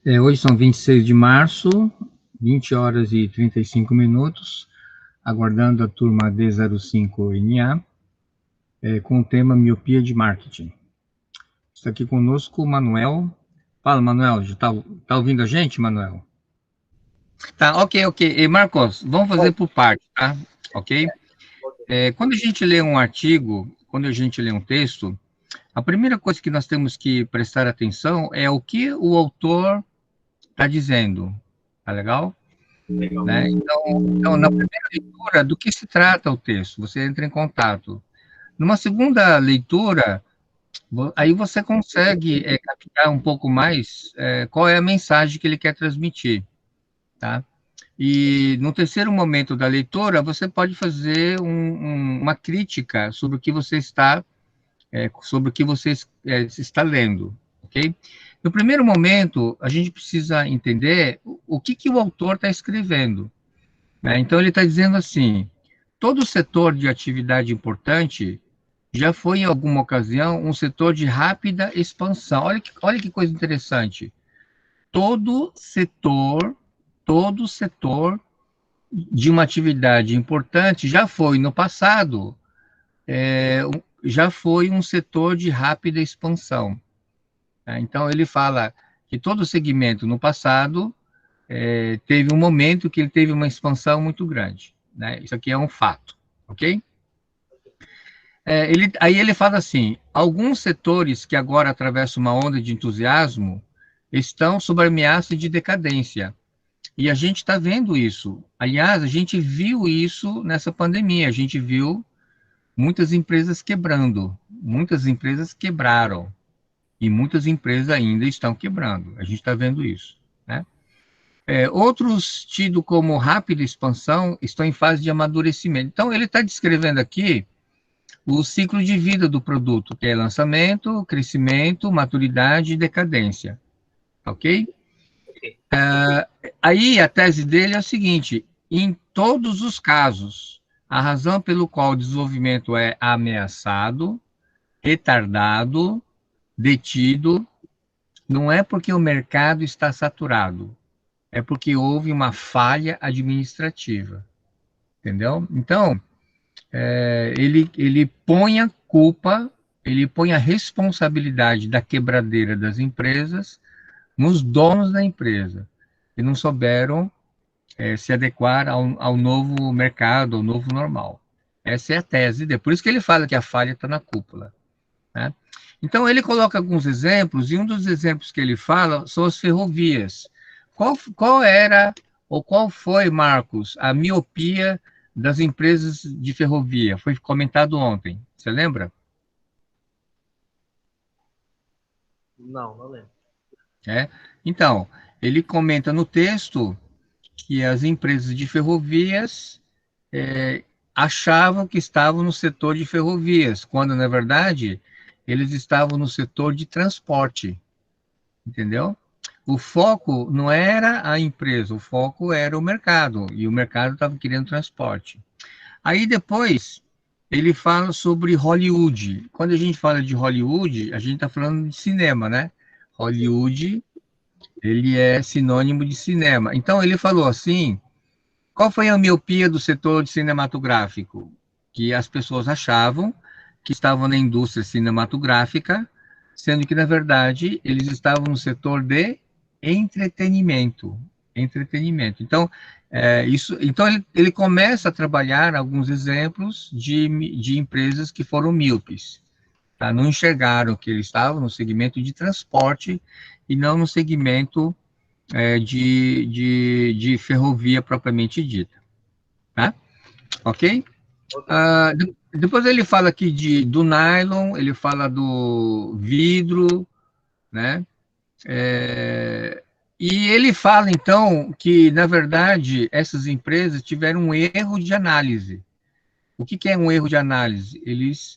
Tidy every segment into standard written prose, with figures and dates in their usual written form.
Hoje são 26 de março, 20 horas e 35 minutos, aguardando a turma D05NA, com o tema Miopia de Marketing. Está aqui conosco o Manuel. Fala, Manuel, já tá ouvindo a gente, Manuel? Tá, ok. E Marcos, vamos fazer por parte, tá? Ok? Quando a gente lê um artigo, quando a gente lê um texto, a primeira coisa que nós temos que prestar atenção é o que o autor está dizendo, tá legal? Né? Então, na primeira leitura, do que se trata o texto? Você entra em contato. Numa segunda leitura, aí você consegue captar um pouco mais qual é a mensagem que ele quer transmitir, tá? E no terceiro momento da leitura, você pode fazer uma crítica sobre o que você está lendo, ok? No primeiro momento, a gente precisa entender o que o autor está escrevendo, né? Então, ele está dizendo assim: todo setor de atividade importante já foi, em alguma ocasião, um setor de rápida expansão. Olha que coisa interessante. Todo setor de uma atividade importante já foi, no passado, já foi um setor de rápida expansão, né? Então, ele fala que todo segmento, no passado, teve um momento que ele teve uma expansão muito grande, né? Isso aqui é um fato, ok? Aí ele fala assim: alguns setores que agora atravessam uma onda de entusiasmo estão sob ameaça de decadência. E a gente está vendo isso. Aliás, a gente viu isso nessa pandemia. A gente viu muitas empresas quebrando. Muitas empresas quebraram. E muitas empresas ainda estão quebrando. A gente está vendo isso, né? Outros tidos como rápida expansão estão em fase de amadurecimento. Então, ele está descrevendo aqui o ciclo de vida do produto, que é lançamento, crescimento, maturidade e decadência, ok? Aí a tese dele é a seguinte: em todos os casos, a razão pelo qual o desenvolvimento é ameaçado, retardado, detido, não é porque o mercado está saturado, é porque houve uma falha administrativa, entendeu? Então, ele põe a culpa, ele põe a responsabilidade da quebradeira das empresas nos donos da empresa, que não souberam se adequar ao novo mercado, ao novo normal. Essa é a tese dele. Por isso que ele fala que a falha está na cúpula, né? Então, ele coloca alguns exemplos, e um dos exemplos que ele fala são as ferrovias. Qual era, ou qual foi, Marcos, a miopia das empresas de ferrovia? Foi comentado ontem, você lembra? Não lembro. Então, ele comenta no texto que as empresas de ferrovias achavam que estavam no setor de ferrovias, quando, na verdade, eles estavam no setor de transporte, entendeu? O foco não era a empresa, o foco era o mercado, e o mercado estava querendo transporte. Aí depois ele fala sobre Hollywood. Quando a gente fala de Hollywood, a gente está falando de cinema, né? Hollywood, ele é sinônimo de cinema. Então ele falou assim: qual foi a miopia do setor cinematográfico? Que as pessoas achavam que estavam na indústria cinematográfica, sendo que, na verdade, eles estavam no setor de entretenimento. Entretenimento. Então, então ele começa a trabalhar alguns exemplos de empresas que foram míopes. Tá? Não enxergaram que eles estavam no segmento de transporte e não no segmento de ferrovia propriamente dita, tá? Ok? Depois ele fala aqui do nylon, ele fala do vidro, né? E ele fala, então, que, na verdade, essas empresas tiveram um erro de análise. O que é um erro de análise? Eles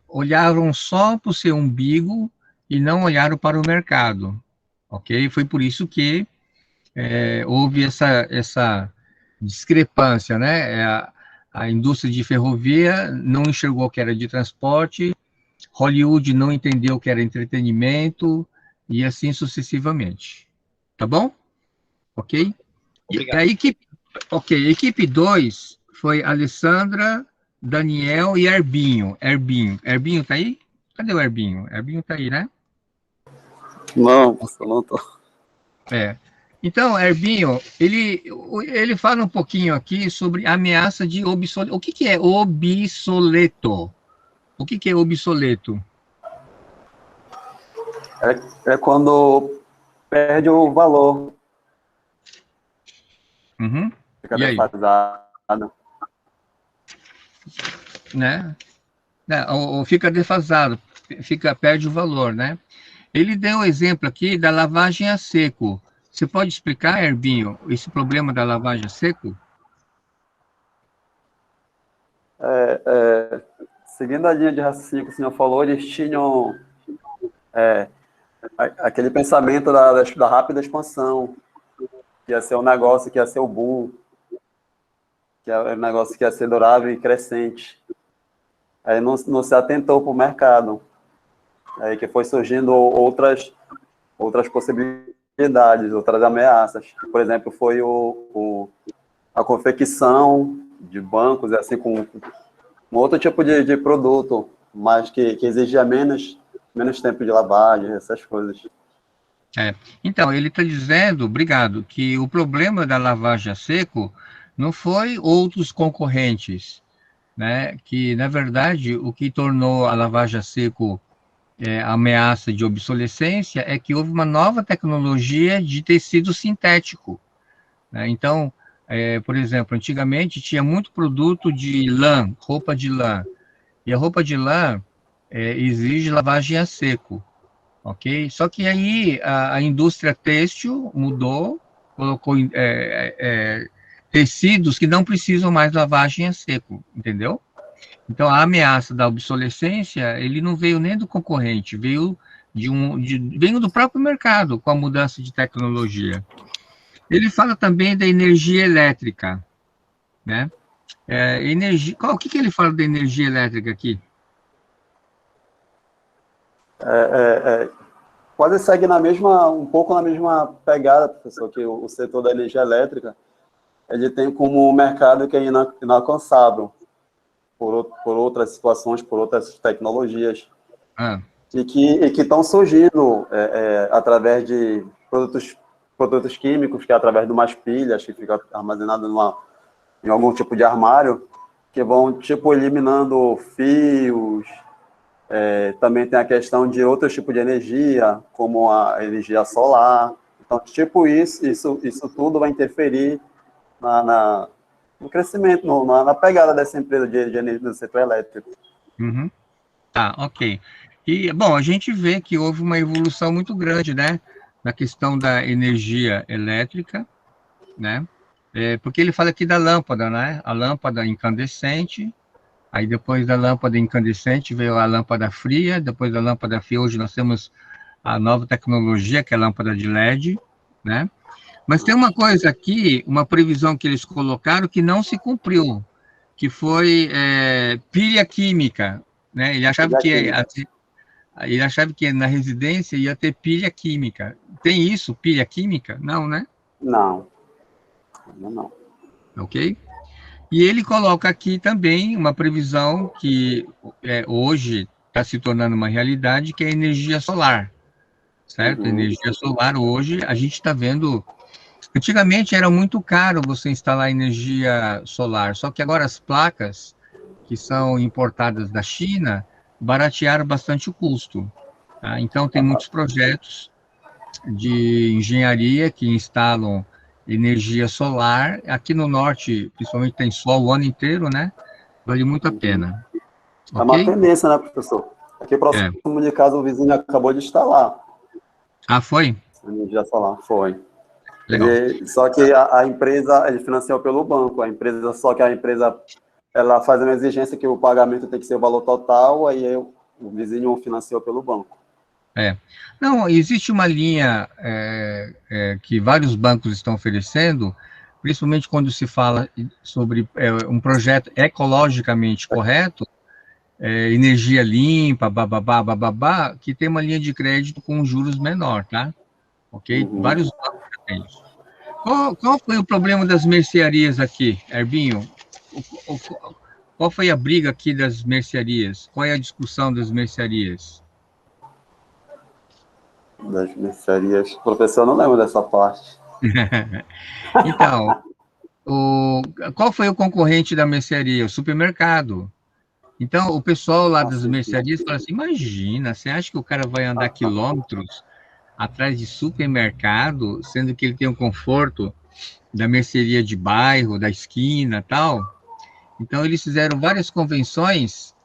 olharam só para o seu umbigo e não olharam para o mercado, ok? Foi por isso que houve essa discrepância, né? A indústria de ferrovia não enxergou que era de transporte, Hollywood não entendeu que era entretenimento, e assim sucessivamente. Tá bom? Ok? E Obrigado. a equipe, ok, equipe 2 foi Alessandra, Daniel e Herbinho. Herbinho tá aí? Cadê o Herbinho? Herbinho tá aí, né? Não, professor, não tô. É. Então, Herbinho, ele fala um pouquinho aqui sobre ameaça de obsoleto. O que que é obsoleto? O que que é obsoleto? É quando perde o valor, Uhum. fica E aí? defasado. Né? Ou fica defasado, perde o valor, né? Ele deu o exemplo aqui da lavagem a seco. Você pode explicar, Herbinho, esse problema da lavagem a seco? Seguindo a linha de raciocínio que o senhor falou, eles tinham aquele pensamento da rápida expansão, que ia ser um negócio que ia ser o boom, que é um negócio que ia ser durável e crescente. Aí não se atentou para o mercado. Aí que foi surgindo outras possibilidades, outras ameaças. Por exemplo, foi a confecção de bancos, assim, com um outro tipo de produto, mas que exigia menos tempo de lavagem, essas coisas. Então, ele está dizendo, obrigado, que o problema da lavagem a seco não foi outros concorrentes, né? Que, na verdade, o que tornou a lavagem a seco ameaça de obsolescência é que houve uma nova tecnologia de tecido sintético, né? Então, por exemplo, antigamente tinha muito produto de lã, roupa de lã, e a roupa de lã exige lavagem a seco, ok? Só que aí a indústria têxtil mudou, colocou tecidos que não precisam mais lavagem a seco, entendeu? Então, a ameaça da obsolescência, ele não veio nem do concorrente, veio veio do próprio mercado, com a mudança de tecnologia. Ele fala também da energia elétrica, né? O que ele fala da energia elétrica aqui? Quase segue um pouco na mesma pegada, professor, que o setor da energia elétrica, ele tem como um mercado que é inalcançável por outras situações, por outras tecnologias, Ah, e que estão surgindo através de produtos químicos, que é através de umas pilhas que fica armazenado em algum tipo de armário, que vão, tipo, eliminando fios. Também tem a questão de outros tipos de energia, como a energia solar. Então, tipo, isso tudo vai interferir no crescimento, na pegada dessa empresa de energia do setor elétrico. uhum. Tá, ok. E, bom, a gente vê que houve uma evolução muito grande, né, na questão da energia elétrica, né, porque ele fala aqui da lâmpada, né, a lâmpada incandescente, aí depois da lâmpada incandescente veio a lâmpada fria, depois da lâmpada fria, hoje nós temos a nova tecnologia, que é a lâmpada de LED, né, mas tem uma coisa aqui, uma previsão que eles colocaram que não se cumpriu, que foi pilha química, né, ele achava que na residência ia ter pilha química. Tem isso, pilha química? Não, né? Não, não. Ok? E ele coloca aqui também uma previsão que hoje está se tornando uma realidade, que é a energia solar, certo? A Uhum. energia solar hoje, a gente está vendo. Antigamente era muito caro você instalar energia solar, só que agora as placas que são importadas da China baratearam bastante o custo. Tá? Então, tem muitos projetos de engenharia que instalam energia solar. Aqui no norte, principalmente, tem sol o ano inteiro, né? Vale muito a pena. É uma Ok? tendência, né, professor? Aqui próximo É. de casa, o vizinho acabou de instalar Ah, foi? a energia solar. Foi. Legal. Só que a empresa, ele financiou pelo banco. Só que a empresa, ela faz uma exigência que o pagamento tem que ser o valor total, aí o vizinho financiou pelo banco. Não, existe uma linha que vários bancos estão oferecendo, principalmente quando se fala sobre um projeto ecologicamente correto, energia limpa, bababá, bababá, que tem uma linha de crédito com juros menor, tá? Ok? Uhum. Vários bancos É isso. Qual foi o problema das mercearias aqui, Herbinho? Qual foi a briga aqui das mercearias? Qual é a discussão das mercearias? Das mercearias. Professor, eu não lembro dessa parte. Então, qual foi o concorrente da mercearia? O supermercado. Então, o pessoal lá das Sim. mercearias fala assim: imagina, você acha que o cara vai andar quilômetros atrás de supermercado, sendo que ele tem o conforto da mercearia de bairro, da esquina, tal? Então, eles fizeram várias convenções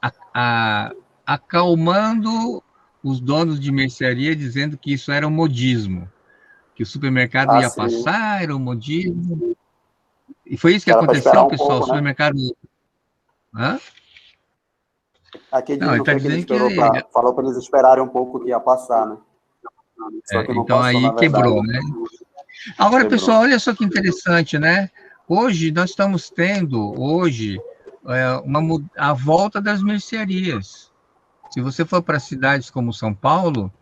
acalmando os donos de mercearia, dizendo que isso era um modismo, que o supermercado ia Sim. passar, era um modismo. E foi isso que Era para esperar aconteceu, um pessoal. O pouco, né? supermercado. Hã? Aqui Não, diz, ele não está foi que ele dizendo que. esperou para... Falou para eles esperarem um pouco que ia passar, né? Só que não Então passou, na aí verdade. quebrou, né? Agora, Quebrou. pessoal, olha só que interessante, né? Hoje nós estamos tendo a volta das mercearias. Se você for para cidades como São Paulo,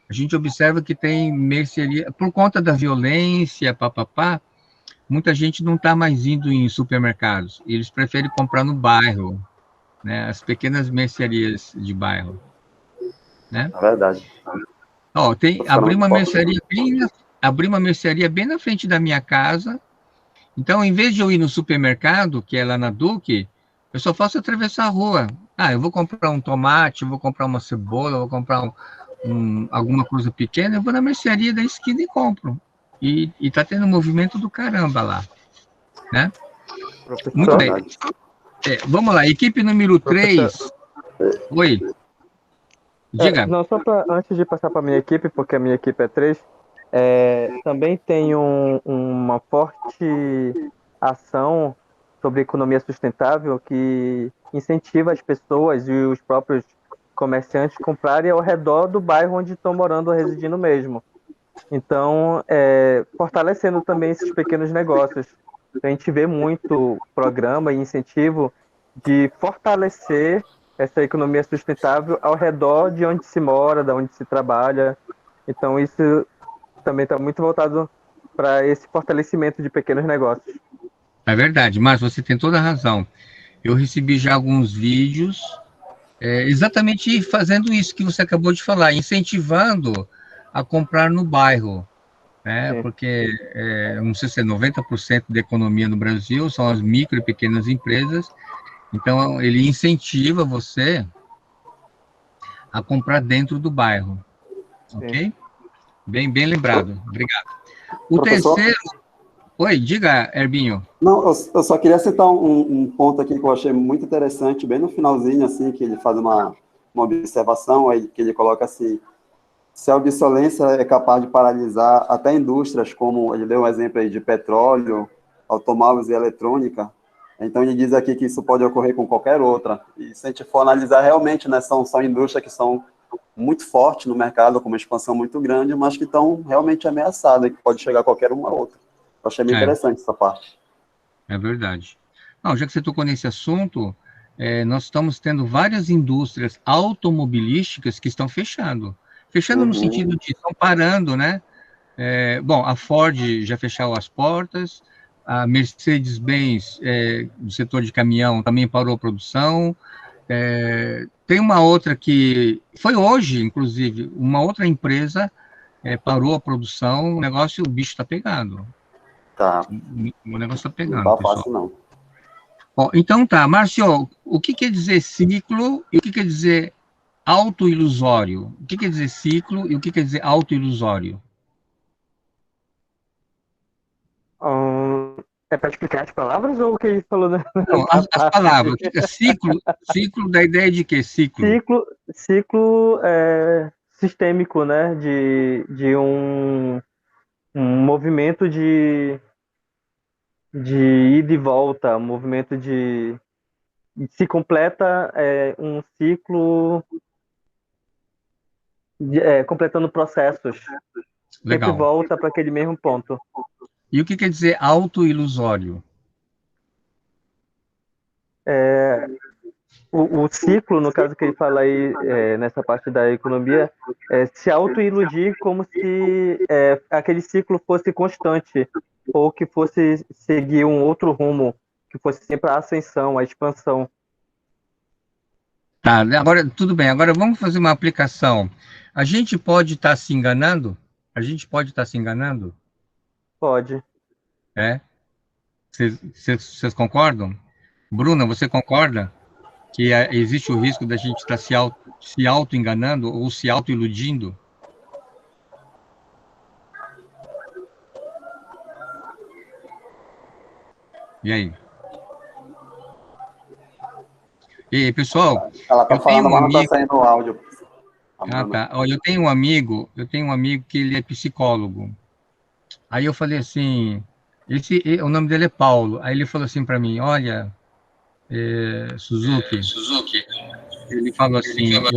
a gente observa que tem mercearia, por conta da violência, papapá, muita gente não está mais indo em supermercados. Eles preferem comprar no bairro, né? As pequenas mercearias de bairro, né? É verdade. Ó, Tô ficando muito forte. abri uma mercearia bem na frente da minha casa. Então, em vez de eu ir no supermercado, que é lá na Duque, eu só faço atravessar a rua. Ah, eu vou comprar um tomate, eu vou comprar uma cebola, eu vou comprar alguma coisa pequena, eu vou na mercearia da esquina e compro. E tá tendo um movimento do caramba lá, né? Muito É Professor, bem. verdade. Vamos lá, equipe número professor, 3. Oi, diga. não, só para antes de passar para a minha equipe, porque a minha equipe é três, também tem uma forte ação sobre economia sustentável que incentiva as pessoas e os próprios comerciantes comprarem ao redor do bairro onde estão morando ou residindo mesmo. Então, fortalecendo também esses pequenos negócios. A gente vê muito programa e incentivo de fortalecer essa economia sustentável ao redor de onde se mora, da onde se trabalha. Então, isso também está muito voltado para esse fortalecimento de pequenos negócios. É verdade, mas você tem toda a razão. Eu recebi já alguns vídeos exatamente fazendo isso que você acabou de falar, incentivando a comprar no bairro, né? Sim. Porque não sei se é 90% da economia no Brasil são as micro e pequenas empresas, então ele incentiva você a comprar dentro do bairro, Sim. ok? Bem lembrado, obrigado. O Professor? terceiro, oi, diga, Herbinho. Não, eu só queria citar um ponto aqui que eu achei muito interessante, bem no finalzinho, assim, que ele faz uma observação, aí que ele coloca assim: se a obsolescência é capaz de paralisar até indústrias, como ele deu um exemplo aí de petróleo, automóveis e eletrônica, então ele diz aqui que isso pode ocorrer com qualquer outra. E se a gente for analisar realmente, né, são indústrias que são muito fortes no mercado, com uma expansão muito grande, mas que estão realmente ameaçadas, e que pode chegar a qualquer uma outra. Eu achei bem É, interessante essa parte. é verdade. Não, já que você tocou nesse assunto, nós estamos tendo várias indústrias automobilísticas que estão fechando. Fechando no sentido Uhum. de estão parando, né? Bom, a Ford já fechou as portas, a Mercedes-Benz, do setor de caminhão, também parou a produção. Tem uma outra que foi hoje, inclusive, uma outra empresa parou a produção. O bicho está pegando. Tá, O negócio está não pegando, tá pessoal. fácil, não. Ó, então tá, Márcio, o que quer dizer ciclo e o que quer dizer autoilusório? O que quer dizer ciclo e o que quer dizer autoilusório? Hum, é para explicar as palavras ou o que ele falou na, Não, na as parte? palavras. O que é ciclo da ideia de quê? Ciclo. Ciclo sistêmico, né? De um movimento de ida e volta, um movimento de se completa um ciclo completando processos. Sempre Legal. volta para aquele mesmo ponto. E o que quer dizer autoilusório? o ciclo, no caso que ele fala aí, nessa parte da economia, é se autoiludir como se aquele ciclo fosse constante, ou que fosse seguir um outro rumo, que fosse sempre a ascensão, a expansão. Tá, agora tudo bem. Agora vamos fazer uma aplicação. A gente pode estar se enganando? A gente pode estar se enganando? Pode. É? Vocês concordam? Bruna, você concorda que existe o risco da gente estar se auto-enganando ou se auto-iludindo? E aí? E aí, pessoal, Ela tá eu tenho falando, um mas não tá amigo. saindo o áudio. A Ah, Bruna. tá. Olha, eu tenho um amigo que ele é psicólogo. Aí eu falei assim, o nome dele é Paulo. Aí ele falou assim para mim, olha, Suzuki, Suzuki, ele falou ele assim, fala.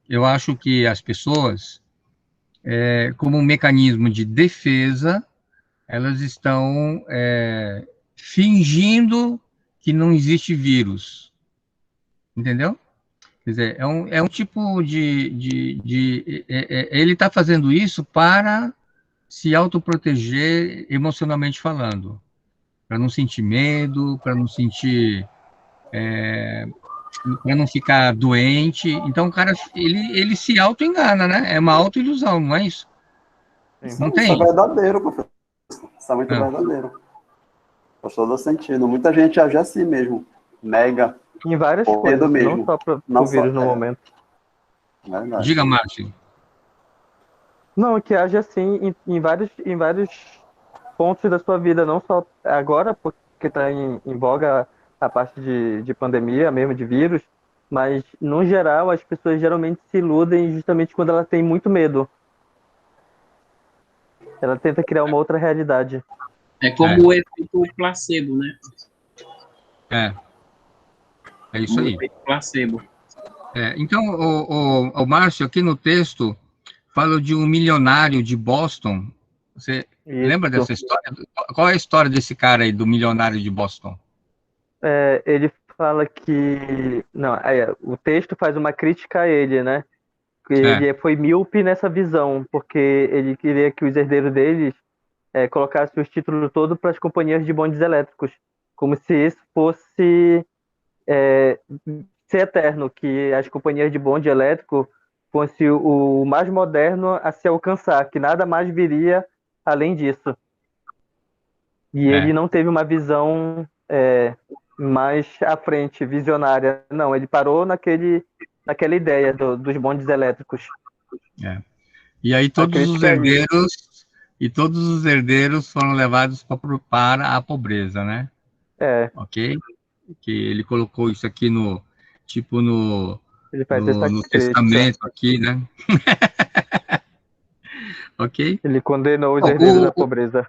eu acho que as pessoas, como um mecanismo de defesa, elas estão fingindo que não existe vírus, entendeu? Quer dizer, é um tipo ele está fazendo isso para se autoproteger emocionalmente falando, para não sentir medo, para não ficar doente. Então o cara ele se auto-engana, né? É uma auto-ilusão, não é isso? Sim. Não Isso é tem? verdadeiro, professor. Isso é muito Ah, verdadeiro. Faz todo sentido. Muita gente age assim mesmo. Nega, Em várias com medo coisas, não mesmo. só para Não o só. vírus no momento. Verdade. diga, Márcio. Não, que age assim em vários pontos da sua vida, não só agora, porque está em voga a parte de pandemia, mesmo de vírus, mas no geral as pessoas geralmente se iludem justamente quando ela tem muito medo. Ela tenta criar uma outra realidade. É como o efeito placebo, né? É, é isso O aí. efeito placebo. Então, o Márcio, aqui no texto, fala de um milionário de Boston. Você lembra Isso. dessa história? Qual é a história desse cara aí, do milionário de Boston? Ele fala que. Não, o texto faz uma crítica a ele, né? Que É, ele foi míope nessa visão, porque ele queria que os herdeiros deles colocassem os títulos todos para as companhias de bondes elétricos, como se isso fosse ser eterno, que as companhias de bonde elétrico fosse o mais moderno a se alcançar, que nada mais viria além disso. E é, ele não teve uma visão mais à frente, visionária. Não, ele parou naquela ideia dos bondes elétricos. é. E aí A crítica é isso. todos os herdeiros foram levados para a pobreza, né? É, Ok? Que ele colocou isso aqui tipo ele faz no, essa no crítica. testamento aqui, né? Ok? Ele condenou os Bom, herdeiros à pobreza.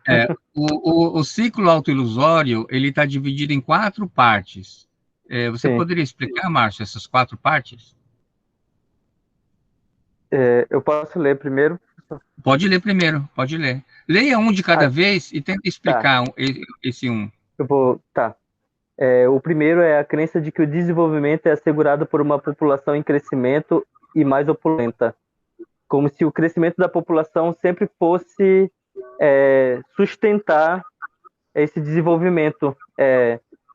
o ciclo autoilusório, ele está dividido em 4 partes. Você Sim. poderia explicar, Márcio, essas 4 partes? Eu posso ler primeiro? Pode ler primeiro, pode ler. Leia um de cada Ah, vez e tenta tá. explicar esse um. Tá. O primeiro é a crença de que o desenvolvimento é assegurado por uma população em crescimento e mais opulenta, como se o crescimento da população sempre fosse sustentar esse desenvolvimento,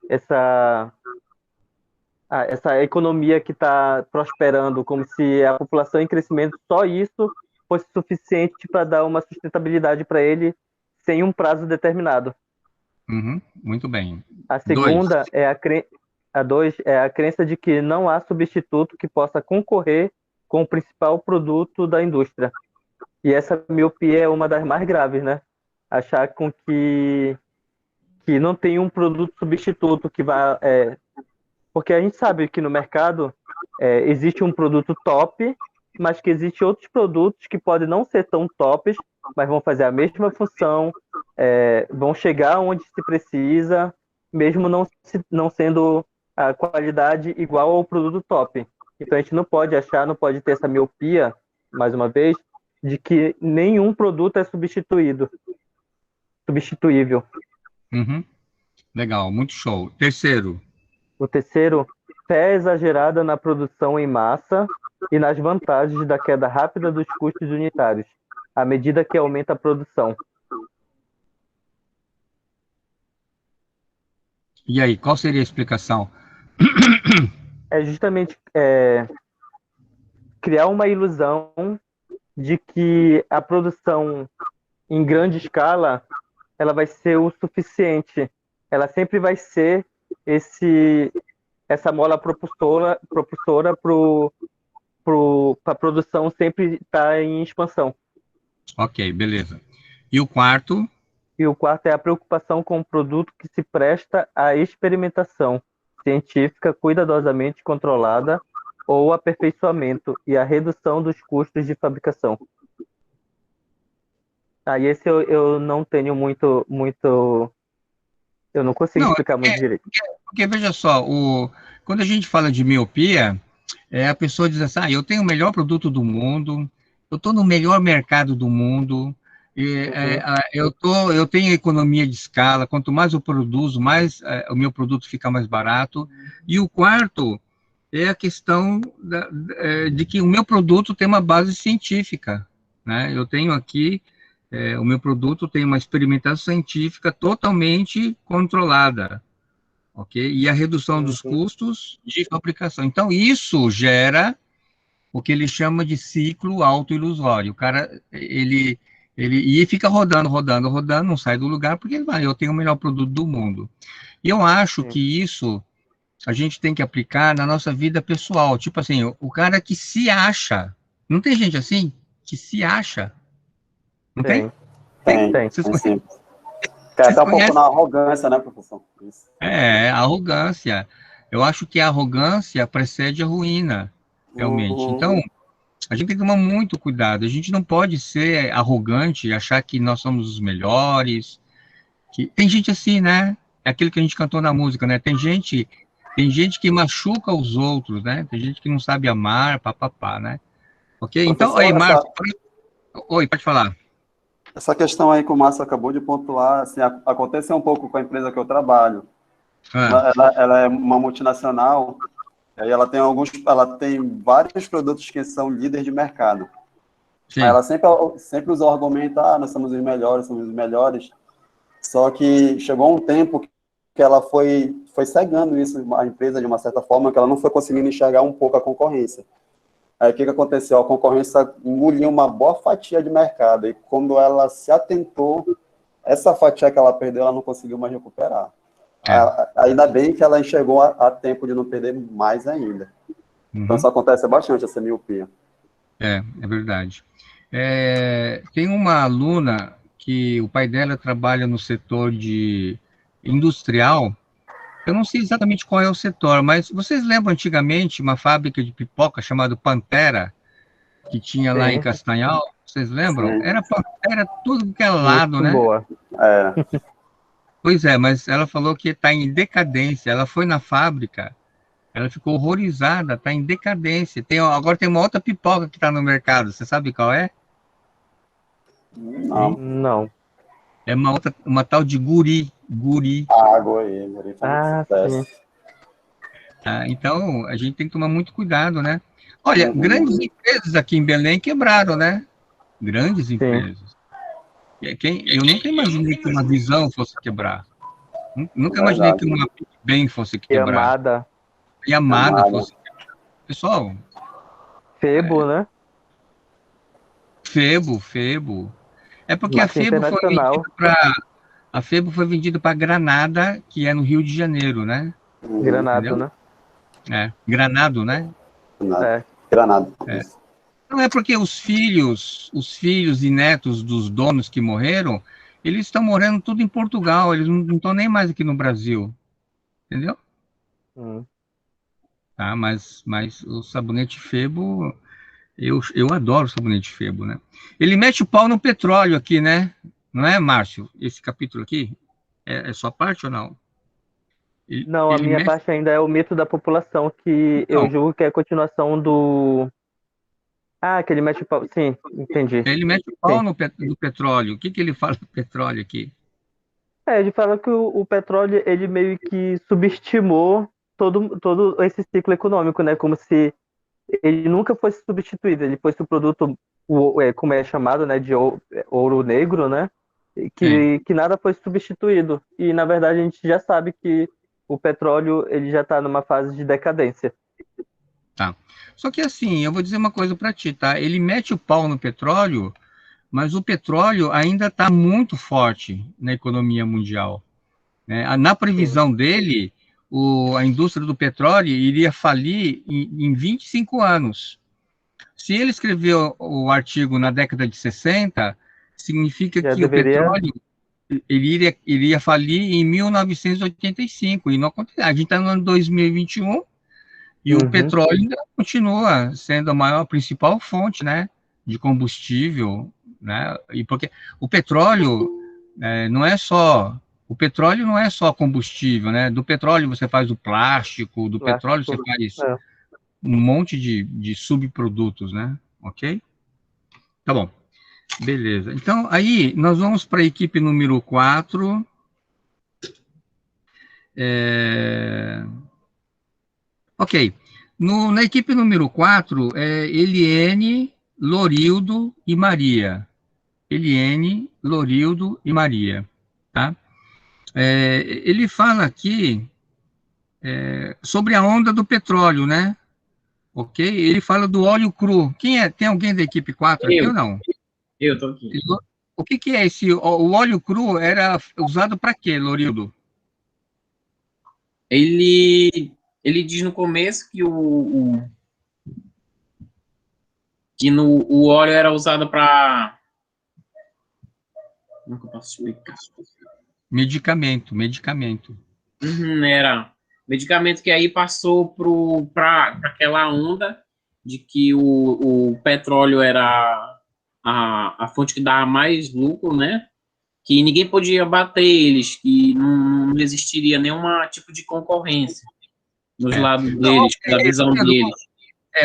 essa, essa economia que está prosperando, como se a população em crescimento, só isso fosse suficiente para dar uma sustentabilidade para ele sem um prazo determinado. Uhum, muito bem. A 2. segunda a dois é a crença de que não há substituto que possa concorrer com o principal produto da indústria. E essa miopia é uma das mais graves, né? Achar com que não tem um produto substituto que vá. Porque a gente sabe que no mercado existe um produto top, mas que existe outros produtos que podem não ser tão tops, mas vão fazer a mesma função, vão chegar onde se precisa, mesmo não sendo a qualidade igual ao produto top. Então a gente não pode achar, não pode ter essa miopia, mais uma vez, de que nenhum produto é substituível. Uhum, legal, muito show. Terceiro. O terceiro fé exagerada na produção em massa e nas vantagens da queda rápida dos custos unitários, à medida que aumenta a produção. E aí, qual seria a explicação? É justamente criar uma ilusão de que a produção em grande escala ela vai ser o suficiente. Ela sempre vai ser essa mola propulsora para a produção sempre estar em expansão. Ok, beleza. E o quarto? E o quarto é a preocupação com o produto que se presta à experimentação científica cuidadosamente controlada ou aperfeiçoamento e a redução dos custos de fabricação. Esse eu não tenho muito, eu não consigo Não, explicar muito direito. porque veja só, quando a gente fala de miopia, a pessoa diz assim, eu tenho o melhor produto do mundo, eu estou no melhor mercado do mundo, eu tenho economia de escala, quanto mais eu produzo, mais o meu produto fica mais barato. E o quarto é a questão de que o meu produto tem uma base científica, né? Eu tenho aqui, o meu produto tem uma experimentação científica totalmente controlada, ok? E a redução dos custos de fabricação. Então, isso gera o que ele chama de ciclo autoilusório. O cara, e fica rodando, rodando, rodando, não sai do lugar, porque ele vai, eu tenho o melhor produto do mundo. E eu acho que isso a gente tem que aplicar na nossa vida pessoal. Tipo assim, o cara que se acha. Não tem gente assim? Que se acha? Não tem? Tem, Vocês tem conhecem? sim. Cai Vocês até um pouco conhecem? na arrogância, né, professor? Isso. Arrogância. Eu acho que a arrogância precede a ruína, realmente. Uhum. Então, a gente tem que tomar muito cuidado. A gente não pode ser arrogante e achar que nós somos os melhores. Tem gente assim, né? É aquilo que a gente cantou na música, né? Tem gente que machuca os outros, né? Tem gente que não sabe amar, papapá, né? Ok? Então, aí, Professor, Márcio, oi, pode falar. essa questão aí que o Márcio acabou de pontuar, assim, aconteceu um pouco com a empresa que eu trabalho. Ela é uma multinacional, e ela tem vários produtos que são líderes de mercado. Sim. Aí ela sempre usa o argumento, nós somos os melhores, só que chegou um tempo que ela foi cegando isso, a empresa, de uma certa forma, que ela não foi conseguindo enxergar um pouco a concorrência. Aí o que aconteceu? A concorrência engoliu uma boa fatia de mercado, e quando ela se atentou, essa fatia que ela perdeu, ela não conseguiu mais recuperar. Ainda bem que ela enxergou a tempo de não perder mais ainda. Então isso acontece bastante, essa miopia. É verdade. Tem uma aluna que o pai dela trabalha no setor de industrial. Eu não sei exatamente qual é o setor, mas vocês lembram antigamente uma fábrica de pipoca chamada Pantera, que tinha lá em Castanhal? Vocês lembram? Sim. Era Pantera tudo que é lado, Muito né? boa. Pois é, mas ela falou que está em decadência. Ela foi na fábrica, ela ficou horrorizada, está em decadência. Agora tem uma outra pipoca que está no mercado. Você sabe qual é? Não. É uma tal de guri. Água aí, sim. Então, a gente tem que tomar muito cuidado, né? Olha, grandes empresas aqui em Belém quebraram, né? Grandes empresas. Eu nunca imaginei que uma Visão fosse quebrar. Nunca imaginei que uma Bem fosse quebrar. E Amada fosse quebrar. Pessoal... Febo, né? Febo. É porque a Febo foi vendida para Granada, que é no Rio de Janeiro, né? Granado, entendeu? né? Granado, né? Granado. Não é porque os filhos e netos dos donos que morreram, eles estão morando tudo em Portugal, eles não estão nem mais aqui no Brasil, entendeu? Tá, mas o sabonete Febo, eu adoro o sabonete Febo, né? Ele mete o pau no petróleo aqui, né? Não é, Márcio? Esse capítulo aqui? É sua parte ou não? Não, a minha parte ainda é o mito da população, que eu julgo que é a continuação do... que ele mete o pau. Sim, entendi. Ele mete o pau no petróleo. O que ele fala do petróleo aqui? Ele fala que o petróleo, ele meio que subestimou todo esse ciclo econômico, né? Como se ele nunca fosse substituído, ele fosse o produto, como é chamado, né, de ouro negro, né? Que nada foi substituído. E, na verdade, a gente já sabe que o petróleo ele já está numa fase de decadência. Tá. Só que assim, eu vou dizer uma coisa para ti, tá? Ele mete o pau no petróleo, mas o petróleo ainda está muito forte na economia mundial, né? Na previsão dele, a indústria do petróleo iria falir em 25 anos. Se ele escreveu o artigo na década de 60, significa Já que o deveria. petróleo iria falir em 1985, e não aconteceu. A gente está no ano 2021 e o petróleo ainda continua sendo a principal fonte, né, de combustível, né? E porque o petróleo não é só combustível, né? Do petróleo você faz o plástico, do petróleo você faz um monte de subprodutos, né? Ok? Tá bom. Beleza. Então, aí, nós vamos para a equipe número 4. Ok. Na equipe número 4, Eliene, Lorildo e Maria. Eliene, Lorildo e Maria. Tá? Ele fala aqui sobre a onda do petróleo, né? Ok? Ele fala do óleo cru. Tem alguém da equipe 4 aqui ou não? Eu tô aqui. O que é esse? O óleo cru era usado para quê, Lorildo? Ele diz no começo que o óleo era usado para... Como é que eu posso explicar? Medicamento. Era medicamento que aí passou para aquela onda de que o petróleo era a fonte que dava mais lucro, né? Que ninguém podia bater eles, que não existiria nenhum tipo de concorrência nos lados deles, da visão deles.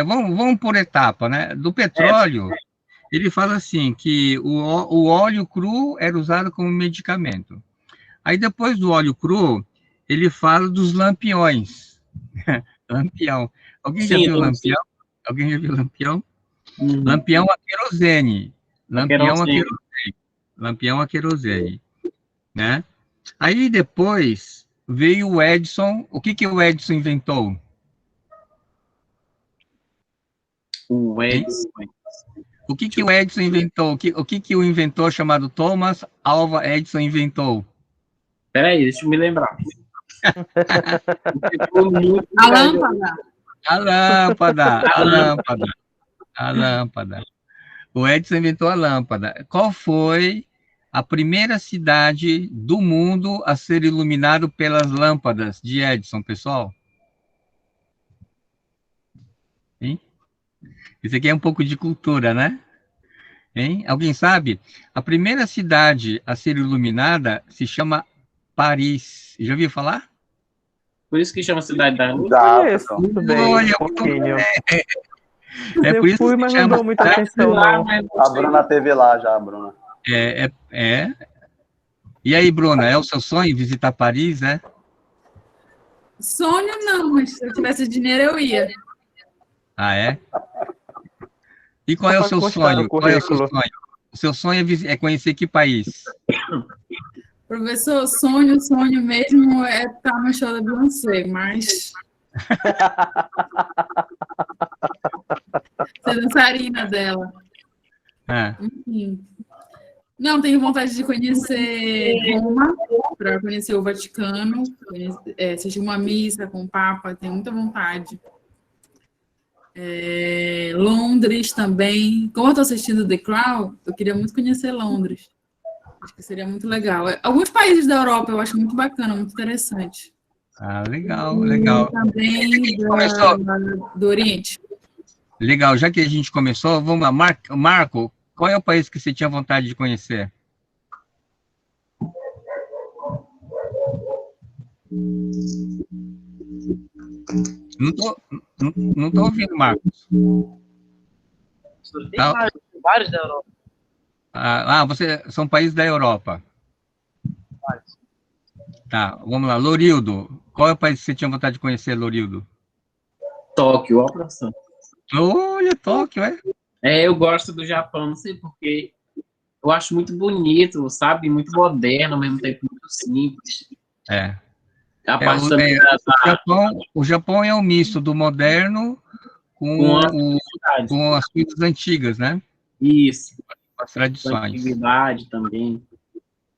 Vamos por etapa, né? Do petróleo, ele fala assim, que o óleo cru era usado como medicamento. Aí depois do óleo cru, ele fala dos lampiões. Lampião. Alguém já viu lampião? Alguém já viu lampião? Lampião a querosene. Lampião a querosene. Né? Aí depois veio o Edison. O que o Edison inventou? O Edison. O que o Edison inventou? O que o inventor chamado Thomas Alva Edison inventou? Peraí, deixa eu me lembrar. A lâmpada. A lâmpada. O Edison inventou a lâmpada. Qual foi a primeira cidade do mundo a ser iluminado pelas lâmpadas de Edison, pessoal? Hein? Isso aqui é um pouco de cultura, né? Hein? Alguém sabe? A primeira cidade a ser iluminada se chama Paris. Já ouviu falar? Por isso que chama Cidade da Luz? Tudo bem, Olha, um pouquinho. É por isso fui, que mas se não chama deu muita atenção, não. A Bruna teve lá já, Bruna. E aí, Bruna, é o seu sonho visitar Paris, né? Sonho não, mas se eu tivesse dinheiro eu ia. Ah, é? E qual é o seu sonho? Qual é o seu sonho? O seu sonho é conhecer que país? Professor, sonho mesmo é estar no show da Beyoncé, mas... ser dançarina dela. Enfim. Não, tenho vontade de conhecer Roma, para conhecer o Vaticano, assistir uma missa com o Papa, tenho muita vontade. Londres também. Como eu estou assistindo The Crown, eu queria muito conhecer Londres. Acho que seria muito legal. Alguns países da Europa eu acho muito bacana, muito interessante. Ah, legal. E também do Oriente. Legal, já que a gente começou, vamos lá. Marco, qual é o país que você tinha vontade de conhecer? Não tô ouvindo, Marcos. Tem vários da Europa. São países da Europa. Vários. Tá, vamos lá. Lorildo, qual é o país que você tinha vontade de conhecer, Lorildo? Tóquio, ó, professor. Olha, Tóquio, é? Eu gosto do Japão, não sei porquê. Eu acho muito bonito, sabe? Muito moderno, ao mesmo tempo muito simples. É. A parte também O Japão é um misto do moderno com as coisas antigas, né? Isso. As tradições. Antiguidade também.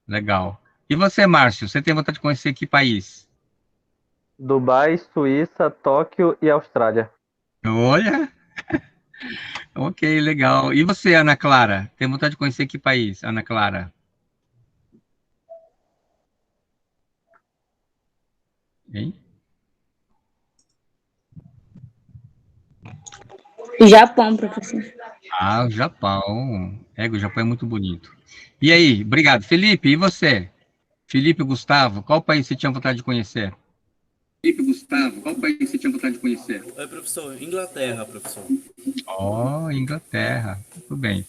Legal. E você, Márcio, você tem vontade de conhecer que país? Dubai, Suíça, Tóquio e Austrália. Olha! Ok, legal. E você, Ana Clara? Tem vontade de conhecer que país, Ana Clara? Hein? Japão, professor. Ah, o Japão. O Japão é muito bonito. E aí, obrigado. Felipe, e você? Felipe Gustavo, qual país você tinha vontade de conhecer? Felipe Gustavo, qual país você tinha vontade de conhecer? Oi, professor. Inglaterra, professor. Oh, Inglaterra. Muito bem.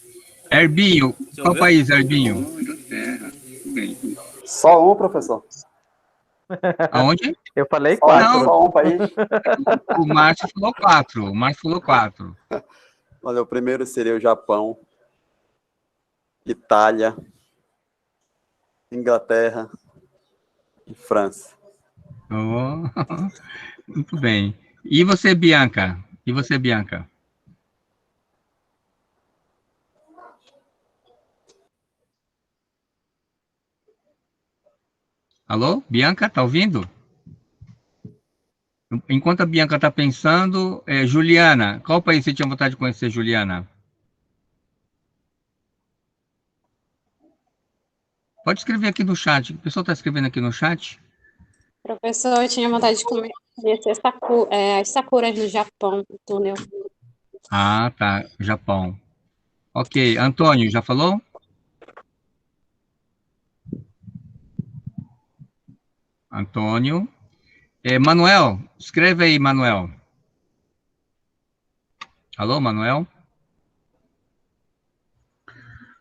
Herbinho, qual país, Herbinho? Oh, Inglaterra. Muito bem. Só um, professor. Aonde? Eu falei 4. Só um país. O Márcio falou 4. O Márcio falou 4. Olha, o primeiro seria o Japão, Itália, Inglaterra e França. Oh, muito bem. E você, Bianca? E você, Bianca? Alô? Bianca, tá ouvindo? Enquanto a Bianca está pensando, Juliana, qual país você tinha vontade de conhecer, Juliana? Pode escrever aqui no chat. O pessoal está escrevendo aqui no chat? Professor, eu tinha vontade de conhecer as sakuras no Japão, o túnel. Ah, tá. Japão. Ok. Antônio, já falou? Antônio. Manuel, escreve aí, Manuel. Alô, Manuel?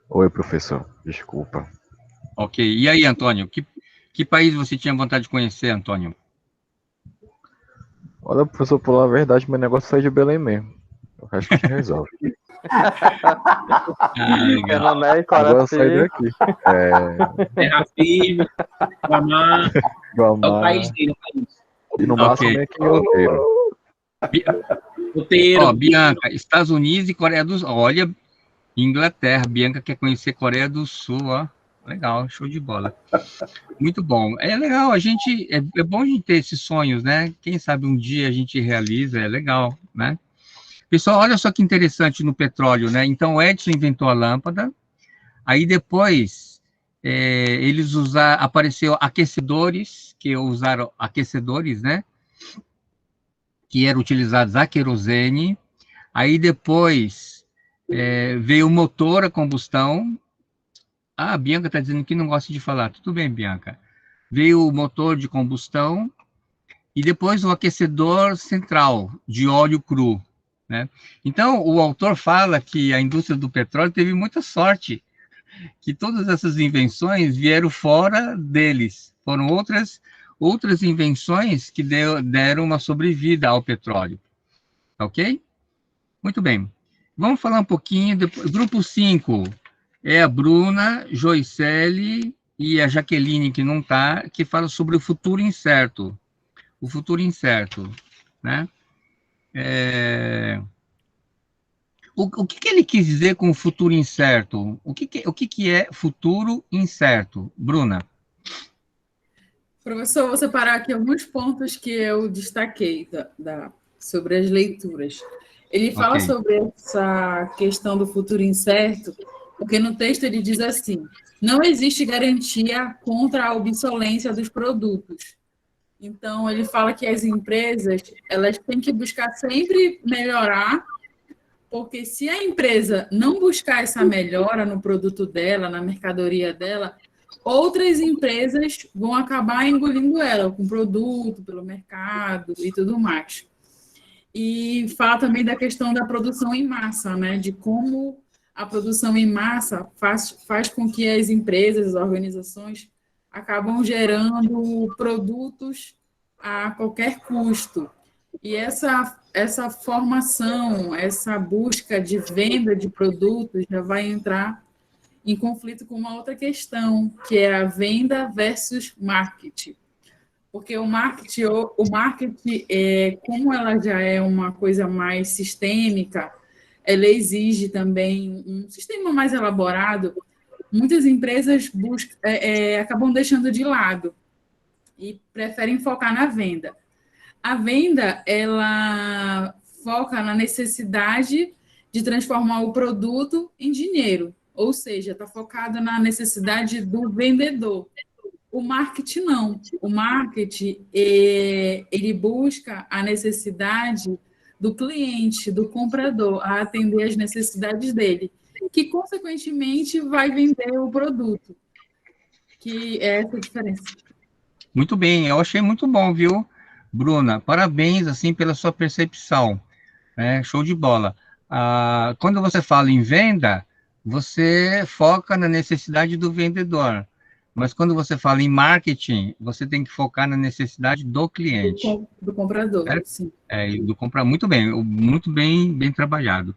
Oi, professor. Desculpa. Ok. E aí, Antônio? Que país você tinha vontade de conhecer, Antônio? Olha, professor, por falar a verdade, meu negócio é sair de Belém mesmo. O resto a gente resolve. Legal. Agora eu sair daqui. Terra firme, Guamá. É o país dele, o país. E no máximo é aqui em Outeiro. Ó, Bianca, Estados Unidos e Coreia do Sul. Olha, Inglaterra. Bianca quer conhecer Coreia do Sul, ó. Legal, show de bola. Muito bom. É legal, é bom a gente ter esses sonhos, né? Quem sabe um dia a gente realiza, é legal, né? Pessoal, olha só que interessante no petróleo, né? Então, o Edison inventou a lâmpada, aí depois apareceu aquecedores, né? Que eram utilizados a querosene, aí depois veio o motor a combustão. Ah, a Bianca está dizendo que não gosta de falar. Tudo bem, Bianca. Veio o motor de combustão e depois o aquecedor central de óleo cru, né? Então, o autor fala que a indústria do petróleo teve muita sorte, que todas essas invenções vieram fora deles. Foram outras invenções que deram uma sobrevida ao petróleo. Ok? Muito bem. Vamos falar um pouquinho. Grupo 5 é a Bruna, Joicele e a Jaqueline, que não está, que fala sobre o futuro incerto. O futuro incerto, né? O que ele quis dizer com futuro incerto? O que é futuro incerto? Bruna? Professor, vou separar aqui alguns pontos que eu destaquei sobre as leituras. Ele fala sobre essa questão do futuro incerto, porque no texto ele diz assim: não existe garantia contra a obsolência dos produtos. Então, ele fala que as empresas elas têm que buscar sempre melhorar, porque se a empresa não buscar essa melhora no produto dela, na mercadoria dela, outras empresas vão acabar engolindo ela com produto, pelo mercado e tudo mais. E fala também da questão da produção em massa, né? De como a produção em massa faz com que as empresas, as organizações, acabam gerando produtos a qualquer custo. E essa formação, essa busca de venda de produtos já vai entrar em conflito com uma outra questão, que é a venda versus marketing. Porque o marketing, como ela já é uma coisa mais sistêmica, ela exige também um sistema mais elaborado, muitas empresas acabam deixando de lado e preferem focar na venda. A venda, ela foca na necessidade de transformar o produto em dinheiro, ou seja, está focada na necessidade do vendedor. O marketing não. O marketing, ele busca a necessidade do cliente, do comprador, a atender as necessidades dele, que, consequentemente, vai vender o produto. Que é essa a diferença. Muito bem, eu achei muito bom, viu, Bruna? Parabéns, assim, pela sua percepção. Show de bola. Quando você fala em venda, você foca na necessidade do vendedor. Mas quando você fala em marketing, você tem que focar na necessidade do cliente. Do comprador, sim. Do comprador. Muito bem trabalhado.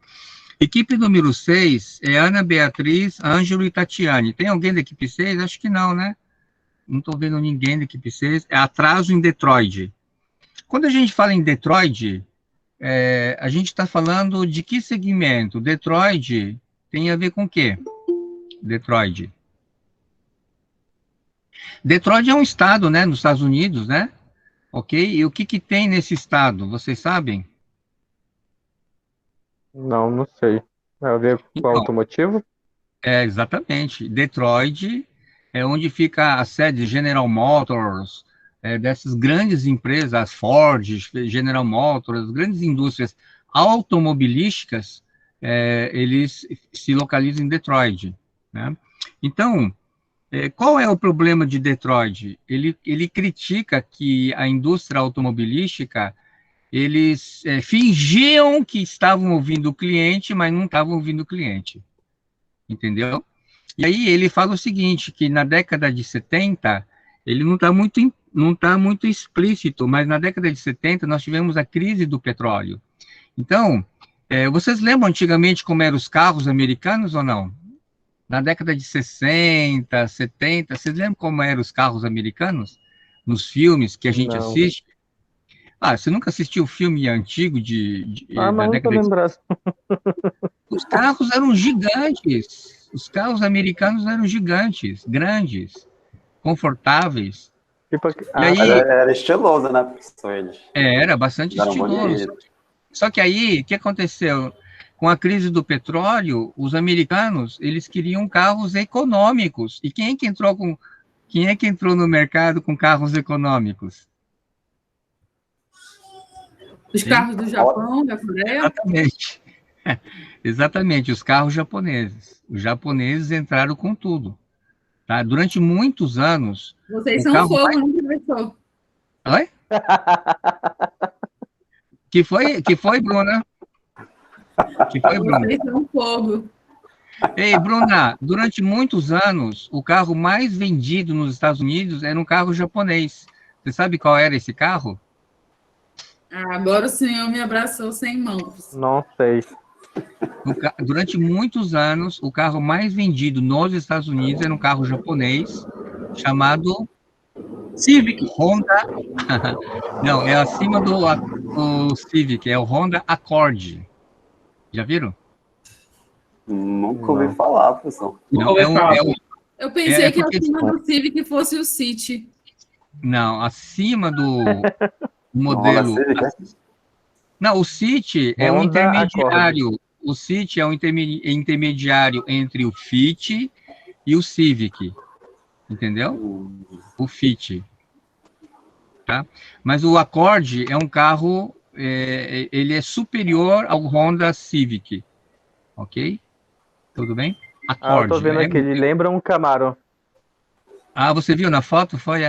Equipe número 6 é Ana Beatriz, Ângelo e Tatiane. Tem alguém da equipe 6? Acho que não, né? Não estou vendo ninguém da equipe 6. É atraso em Detroit. Quando a gente fala em Detroit, a gente está falando de que segmento? Detroit tem a ver com o quê? Detroit é um estado, né, nos Estados Unidos, né? Ok? E o que tem nesse estado? Vocês sabem? Não sei. Vai a ver com Então, automotivo? Exatamente. Detroit é onde fica a sede General Motors, dessas grandes empresas, as Ford, General Motors, as grandes indústrias automobilísticas, eles se localizam em Detroit, né? Então, qual é o problema de Detroit? Ele critica que a indústria automobilística, eles fingiam que estavam ouvindo o cliente, mas não estavam ouvindo o cliente. Entendeu? E aí ele fala o seguinte, que na década de 70, ele não está muito explícito, mas na década de 70 nós tivemos a crise do petróleo. Então, vocês lembram antigamente como eram os carros americanos ou não? Na década de 60, 70, vocês lembram como eram os carros americanos? Nos filmes que a gente assiste? Você nunca assistiu o filme antigo da década de 60? Os carros eram gigantes. Os carros americanos eram gigantes, grandes, confortáveis. E aí, era estiloso, né, professor? Era bastante estiloso. Só que aí, o que aconteceu? Com a crise do petróleo, os americanos, eles queriam carros econômicos. E quem é que entrou no mercado com carros econômicos? Os carros do Japão, da Coreia? Exatamente. Exatamente, os carros japoneses. Os japoneses entraram com tudo. Tá? Durante muitos anos... Vocês são fogo, não professor? Oi? Que foi, Bruna? Vocês são fogo. Ei, Bruna, durante muitos anos, o carro mais vendido nos Estados Unidos era um carro japonês. Você sabe qual era esse carro? Agora o senhor me abraçou sem mãos. Não sei. Durante muitos anos, o carro mais vendido nos Estados Unidos era um carro japonês chamado Civic Honda. Não, é acima do Civic, é o Honda Accord. Já viram? Nunca ouvi falar, professor. Não, eu pensei que acima do Civic fosse o City. Não, acima do modelo... Não, o City é um intermediário. O City é um intermediário entre o Fit e o Civic. Entendeu? O Fit. Tá? Mas o Accord é um carro... ele é superior ao Honda Civic. Ok? Tudo bem? Accord. Eu tô vendo aqui, ele lembra um Camaro. Você viu na foto? Foi,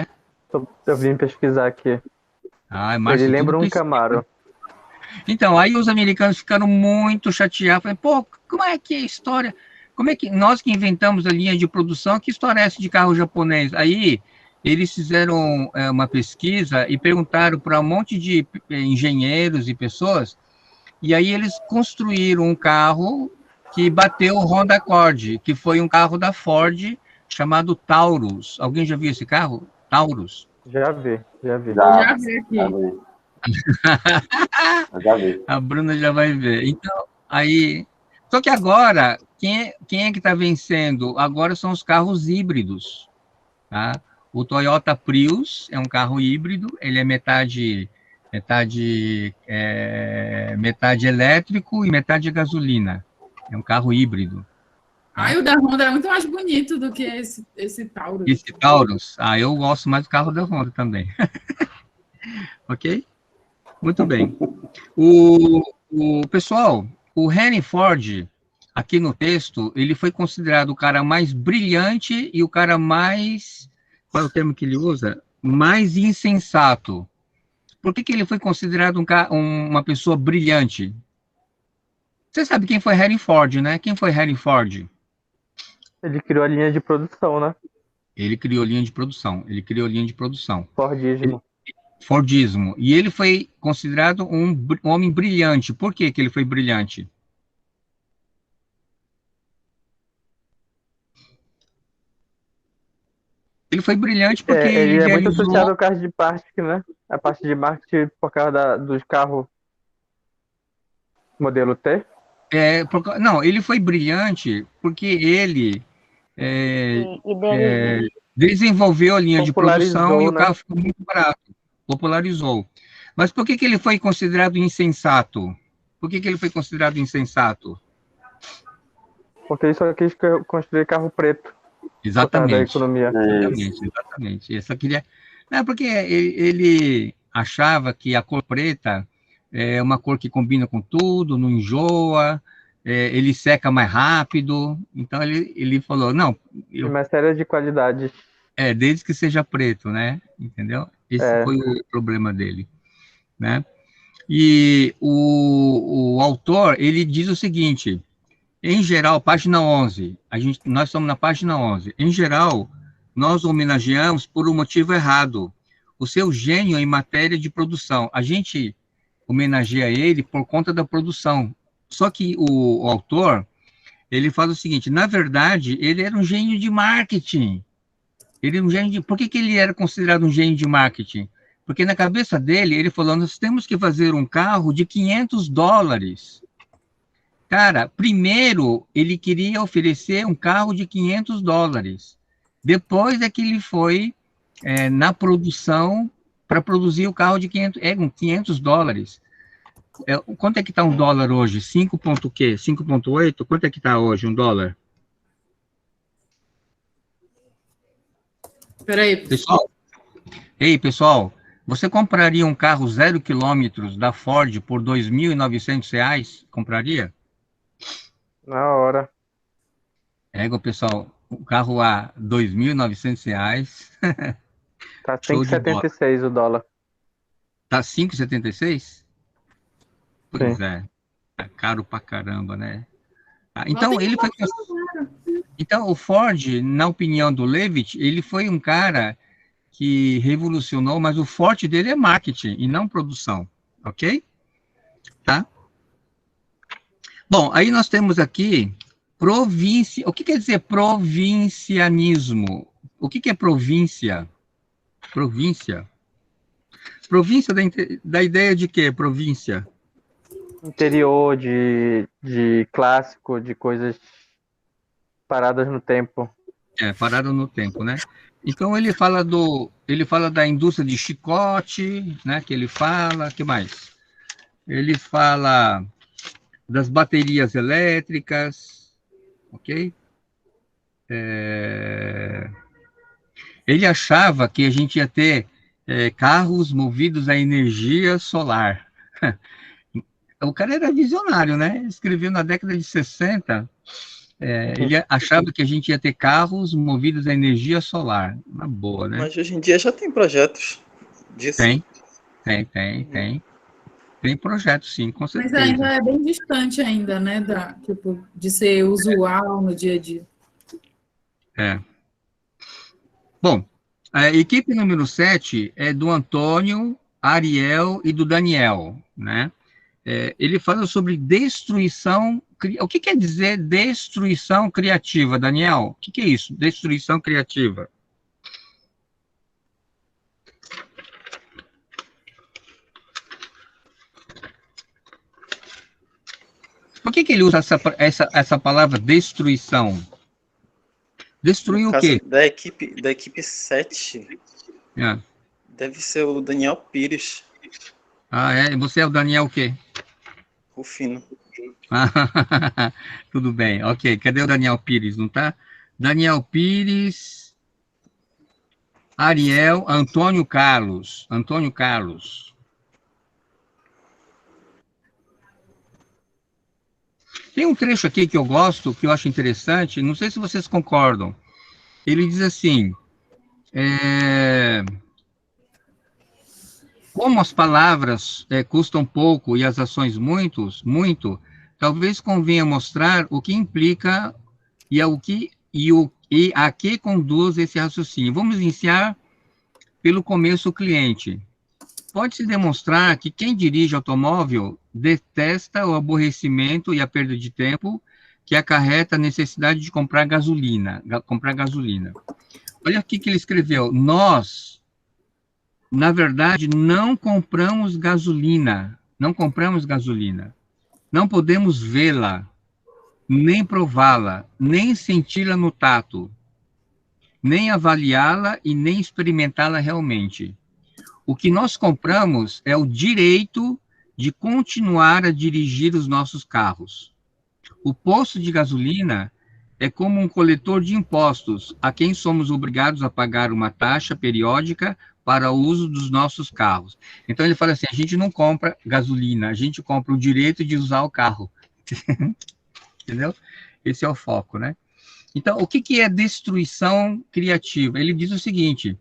Eu vim pesquisar aqui. Márcio, ele lembra um Camaro. Então, aí os americanos ficaram muito chateados. Falaram, como é que é a história? Como é que nós que inventamos a linha de produção, que história é essa de carro japonês? Aí eles fizeram uma pesquisa e perguntaram para um monte de engenheiros e pessoas, e aí eles construíram um carro que bateu o Honda Accord, que foi um carro da Ford chamado Taurus. Alguém já viu esse carro? Taurus? Já vi. Já vi aqui. Já vi. A Bruna já vai ver. Então, aí... Só que agora, quem é que está vencendo? Agora são os carros híbridos, tá? O Toyota Prius é um carro híbrido, ele é metade elétrico e metade gasolina. É um carro híbrido. Ah, o da Honda é muito mais bonito do que esse Taurus. Esse Taurus? Ah, eu gosto mais do carro da Honda também. Ok? Muito bem. Pessoal, o Henry Ford, aqui no texto, ele foi considerado o cara mais brilhante e o cara mais... Qual é o termo que ele usa? Mais insensato. Por que ele foi considerado uma pessoa brilhante? Você sabe quem foi Henry Ford, né? Quem foi Henry Ford? Ele criou a linha de produção, né? Ele criou linha de produção. Fordismo. Fordismo. E ele foi considerado um homem brilhante. Por que ele foi brilhante? Ele foi brilhante porque ele é muito realizou... associado ao carro de marketing, né? A parte de marketing por causa dos carros modelo T. Não, ele foi brilhante porque ele desenvolveu a linha de produção e o carro ficou muito barato. Popularizou. Mas por que ele foi considerado insensato? Por que ele foi considerado insensato? Porque ele só quis construir carro preto. Exatamente. Da economia. Exatamente. Eu só queria... Não, porque ele achava que a cor preta é uma cor que combina com tudo, não enjoa, ele seca mais rápido. Então ele falou, não... Uma série de qualidades. Desde que seja preto, né? Entendeu? Esse foi o problema dele, né? E o autor, ele diz o seguinte... Em geral, página 11, nós estamos na página 11. Em geral, nós homenageamos por um motivo errado, o seu gênio em matéria de produção. A gente homenageia ele por conta da produção. Só que o autor, ele fala o seguinte, na verdade, ele era um gênio de marketing. Por que ele era considerado um gênio de marketing? Porque na cabeça dele, ele falou, nós temos que fazer um carro de $500. Cara, primeiro ele queria oferecer um carro de $500. Depois é que ele foi na produção para produzir o carro de $500. Quanto é que está um dólar hoje? 5,8? Quanto é que está hoje um dólar? Peraí. Pessoal, você compraria um carro 0 km da Ford por R$ 2.900? Compraria? Na hora. Pessoal, o carro a R$ 2.900. Tá 5,76 o dólar. Tá 5,76? Pois Sim. Tá caro pra caramba, né? Então, então, o Ford, na opinião do Levitt, ele foi um cara que revolucionou, mas o forte dele é marketing e não produção, ok? Tá? Bom, aí nós temos aqui província. O que quer dizer provincianismo? O que é província? Província. Província da ideia de quê? Província. Interior, de clássico, de coisas paradas no tempo. Parado no tempo, né? Então ele fala da indústria de chicote, né? Que ele fala, que mais? Ele fala das baterias elétricas, ok? Ele achava que a gente ia ter carros movidos a energia solar. O cara era visionário, né? Escreveu na década de 60, ele achava que a gente ia ter carros movidos a energia solar. Uma boa, né? Mas hoje em dia já tem projetos disso. Tem. Tem projeto, sim, com certeza. Mas ainda é bem distante ainda, né, de ser usual no dia a dia. Bom, A equipe número 7 é do Antônio, Ariel e do Daniel, né? Ele fala sobre destruição. O que quer dizer destruição criativa, Daniel? O que é isso? Destruição criativa. Por que ele usa essa palavra destruição? Destruir o quê? Da equipe 7, deve ser o Daniel Pires. Ah, é? Você é o Daniel o quê? Rufino. Tudo bem, ok. Cadê o Daniel Pires, não tá? Daniel Pires, Ariel, Antônio Carlos. Antônio Carlos. Tem um trecho aqui que eu gosto, que eu acho interessante, não sei se vocês concordam. Ele diz assim, como as palavras custam pouco e as ações muito, talvez convenha mostrar o que implica e a que conduz esse raciocínio. Vamos iniciar pelo começo, o cliente. Pode-se demonstrar que quem dirige automóvel detesta o aborrecimento e a perda de tempo que acarreta a necessidade de comprar gasolina. Olha aqui que ele escreveu. Nós, na verdade, não compramos gasolina. Não podemos vê-la, nem prová-la, nem senti-la no tato, nem avaliá-la e nem experimentá-la realmente. O que nós compramos é o direito de continuar a dirigir os nossos carros. O posto de gasolina é como um coletor de impostos, a quem somos obrigados a pagar uma taxa periódica para o uso dos nossos carros. Então, ele fala assim, a gente não compra gasolina, a gente compra o direito de usar o carro. Entendeu? Esse é o foco, né? Então, o que é destruição criativa? Ele diz o seguinte,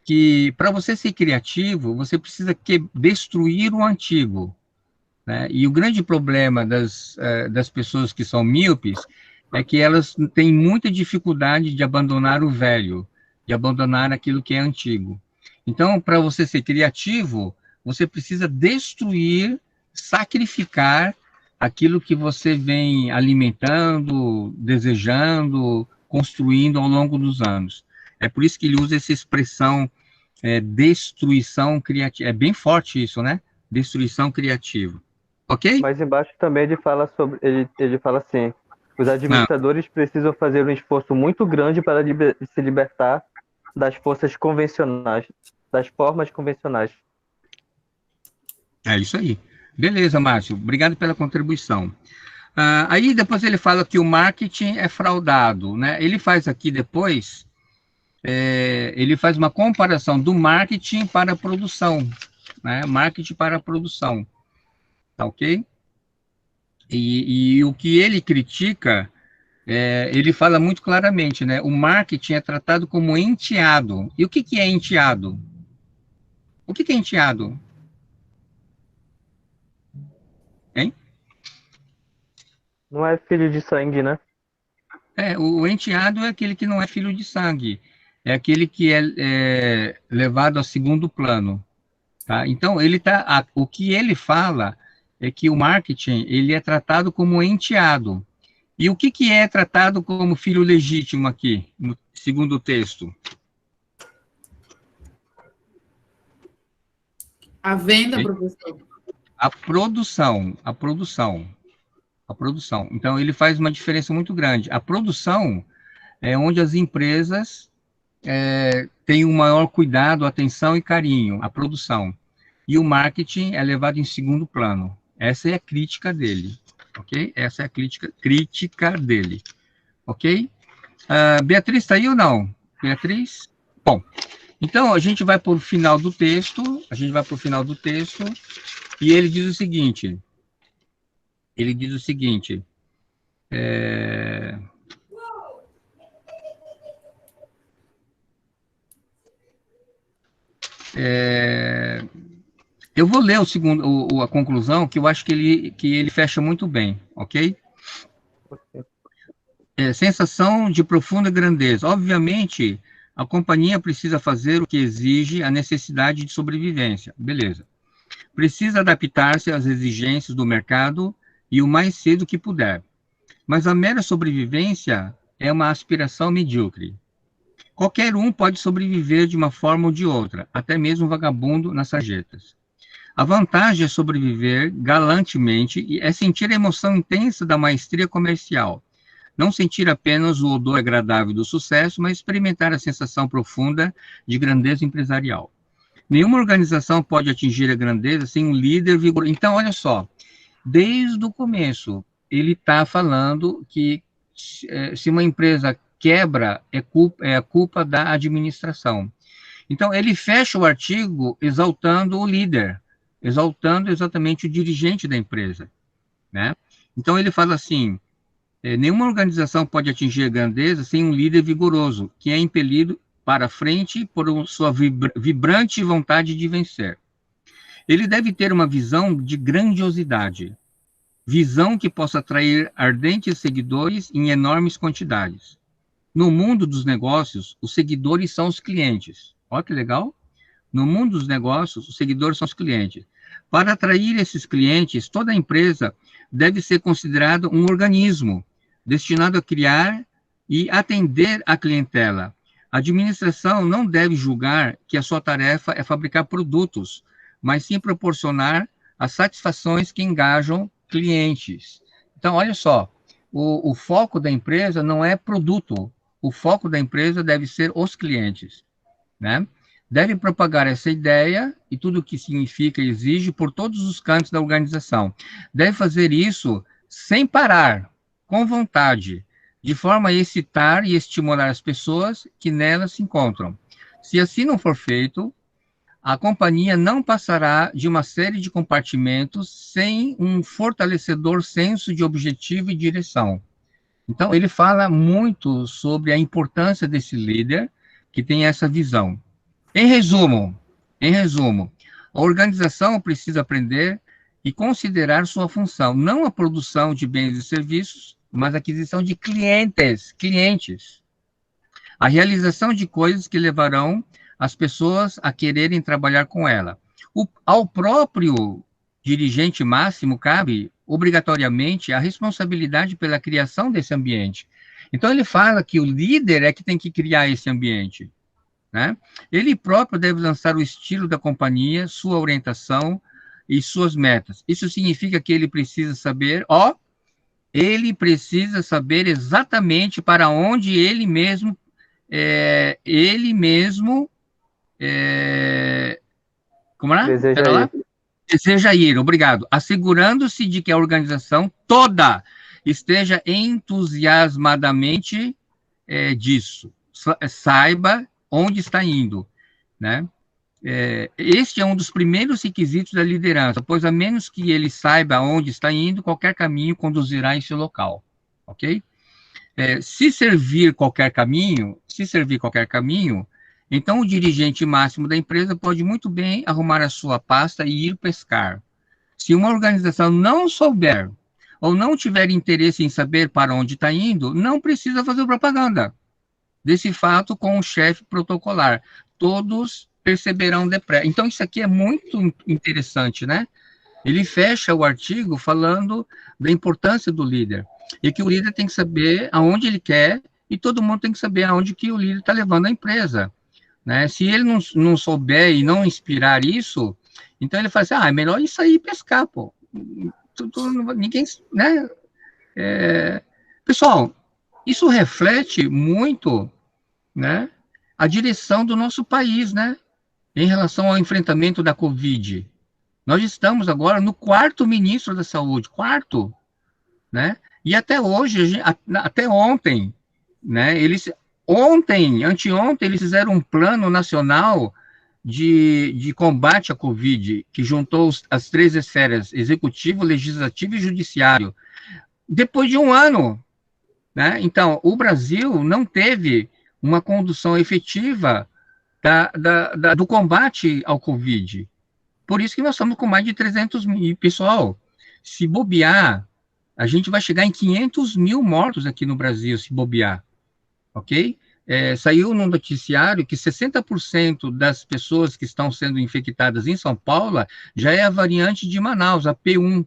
que para você ser criativo, você precisa destruir o antigo, né? E o grande problema das pessoas que são míopes é que elas têm muita dificuldade de abandonar o velho, de abandonar aquilo que é antigo. Então, para você ser criativo, você precisa destruir, sacrificar aquilo que você vem alimentando, desejando, construindo ao longo dos anos. É por isso que ele usa essa expressão destruição criativa. É bem forte isso, né? Destruição criativa. Ok? Mas embaixo também ele fala sobre, ele fala assim, os administradores precisam fazer um esforço muito grande para se libertar das forças convencionais, das formas convencionais. É isso aí. Beleza, Márcio. Obrigado pela contribuição. Aí depois ele fala que o marketing é fraudado, né? Ele faz aqui depois, ele faz uma comparação do marketing para a produção, né? Marketing para a produção, tá ok? E o que ele critica, ele fala muito claramente, né? O marketing é tratado como enteado. E o que é enteado? O que é enteado? Hein? Não é filho de sangue, né? O enteado é aquele que não é filho de sangue. É aquele que é levado a segundo plano. Tá? Então, o que ele fala é que o marketing ele é tratado como enteado. E o que é tratado como filho legítimo aqui, no segundo texto? A venda, professor. A produção. Então, ele faz uma diferença muito grande. A produção é onde as empresas têm um maior cuidado, atenção e carinho, a produção. E o marketing é levado em segundo plano. Essa é a crítica dele, ok? Essa é a crítica dele, ok? Beatriz está aí ou não? Beatriz? Bom, então a gente vai para o final do texto, e ele diz o seguinte, eu vou ler a conclusão, que eu acho que ele fecha muito bem, ok? Sensação de profunda grandeza. Obviamente, A companhia precisa fazer o que exige a necessidade de sobrevivência. Beleza. Precisa adaptar-se às exigências do mercado e o mais cedo que puder. Mas a mera sobrevivência é uma aspiração medíocre. Qualquer um pode sobreviver de uma forma ou de outra, até mesmo um vagabundo nas sarjetas. A vantagem é sobreviver galantemente e é sentir a emoção intensa da maestria comercial. Não sentir apenas o odor agradável do sucesso, mas experimentar a sensação profunda de grandeza empresarial. Nenhuma organização pode atingir a grandeza sem um líder vigoroso. Então, olha só, desde o começo, ele está falando que se uma empresa quebra, é a culpa da administração. Então, ele fecha o artigo exaltando o líder, exaltando exatamente o dirigente da empresa, né? Então, ele fala assim, nenhuma organização pode atingir a grandeza sem um líder vigoroso, que é impelido para frente por sua vibrante vontade de vencer. Ele deve ter uma visão de grandiosidade, visão que possa atrair ardentes seguidores em enormes quantidades. No mundo dos negócios, os seguidores são os clientes. Olha que legal. No mundo dos negócios, os seguidores são os clientes. Para atrair esses clientes, toda empresa deve ser considerada um organismo destinado a criar e atender a clientela. A administração não deve julgar que a sua tarefa é fabricar produtos, mas sim proporcionar as satisfações que engajam clientes. Então, olha só, o foco da empresa não é produto, o foco da empresa deve ser os clientes, né? Deve propagar essa ideia e tudo o que significa e exige por todos os cantos da organização. Deve fazer isso sem parar, com vontade, de forma a excitar e estimular as pessoas que nelas se encontram. Se assim não for feito, a companhia não passará de uma série de compartimentos sem um fortalecedor senso de objetivo e direção. Então, ele fala muito sobre a importância desse líder que tem essa visão. Em resumo, a organização precisa aprender e considerar sua função, não a produção de bens e serviços, mas a aquisição de clientes. A realização de coisas que levarão as pessoas a quererem trabalhar com ela. Ao próprio dirigente máximo cabe, obrigatoriamente, a responsabilidade pela criação desse ambiente. Então, ele fala que o líder é que tem que criar esse ambiente, né? Ele próprio deve lançar o estilo da companhia, sua orientação e suas metas. Isso significa que ele precisa saber, exatamente para onde ele mesmo deseja ir, obrigado, assegurando-se de que a organização toda esteja entusiasmadamente disso, saiba onde está indo, né? Este é um dos primeiros requisitos da liderança, pois a menos que ele saiba onde está indo, qualquer caminho conduzirá a esse local, ok? Se servir qualquer caminho, então o dirigente máximo da empresa pode muito bem arrumar a sua pasta e ir pescar. Se uma organização não souber ou não tiver interesse em saber para onde está indo, não precisa fazer propaganda desse fato com o chefe protocolar. Todos perceberão depressa. Então, isso aqui é muito interessante, né? Ele fecha o artigo falando da importância do líder, e que o líder tem que saber aonde ele quer, e todo mundo tem que saber aonde que o líder está levando a empresa, né? Se ele não souber e não inspirar isso, então ele fala assim, é melhor isso aí pescar, pô. Ninguém, né? Pessoal, isso reflete muito, né, a direção do nosso país, né, em relação ao enfrentamento da Covid. Nós estamos agora no 4º ministro da Saúde, né, e até hoje, até ontem, né, anteontem, eles fizeram um plano nacional de combate à Covid, que juntou as 3 esferas, executivo, legislativo e judiciário, depois de um ano, né? Então, o Brasil não teve uma condução efetiva do combate ao Covid. Por isso que nós estamos com mais de 300 mil. Pessoal, se bobear, a gente vai chegar em 500 mil mortos aqui no Brasil, se bobear, ok? saiu no noticiário que 60% das pessoas que estão sendo infectadas em São Paulo já é a variante de Manaus, a P1,